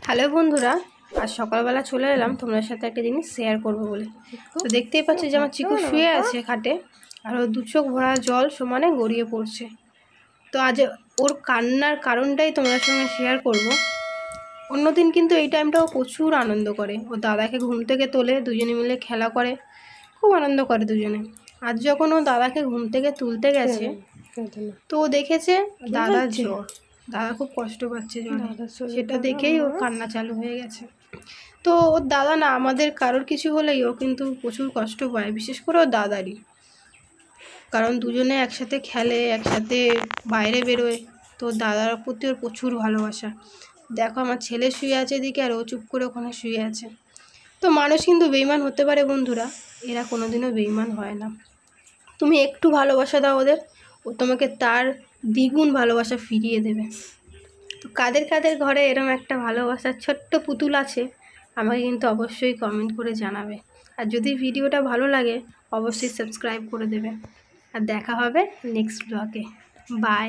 Hello বন্ধুরা, আজ সকালবেলা চলে এলাম তোমাদের সাথে একটা জিনিস শেয়ার করবো বলে। তো দেখতেই পাচ্ছি যে আমার চিকু শুয়ে আছে খাটে, আর ওর দু চোখ ভরা জল সমানে গড়িয়ে পড়ছে। তো আজ ওর কান্নার কারণটাই তোমাদের সঙ্গে শেয়ার করব। অন্যদিন কিন্তু এই টাইমটা ও প্রচুর আনন্দ করে, ও দাদাকে ঘুম থেকে তোলে, দুজনে মিলে খেলা করে, খুব আনন্দ করে দুজনে। আজ যখন ও দাদাকে ঘুম থেকে তুলতে গেছে তো ও দেখেছে দাদার জ্বর, দাদা খুব কষ্ট পাচ্ছে জ্বরে, সেটা দেখেই ওর কান্না চালু হয়ে গেছে। তো ওর দাদা না, আমাদের কারোর কিছু হলেই ও কিন্তু প্রচুর কষ্ট পায়, বিশেষ করে ওর দাদারই, কারণ দুজনে একসাথে খেলে, একসাথে বাইরে বেরোয়। তো দাদার প্রতি ওর প্রচুর ভালোবাসা। দেখো আমার ছেলে শুয়ে আছে এদিকে, আর ও চুপ করে ওখানে শুয়ে আছে। তো মানুষ কিন্তু বেইমান হতে পারে বন্ধুরা, এরা কোনোদিনও বেইমান হয় না। তুমি একটু ভালোবাসা দাও ওদের, ও তোমাকে তার দ্বিগুণ ভালোবাসা ফিরিয়ে দেবে। তো কাদের কাদের ঘরে এরম একটা ভালোবাসার ছোট্ট পুতুল আছে, আমাকে কিন্তু অবশ্যই কমেন্ট করে জানাবে। আর যদি ভিডিওটা ভালো লাগে অবশ্যই সাবস্ক্রাইব করে দেবে। আর দেখা হবে নেক্সট ব্লগে। বাই।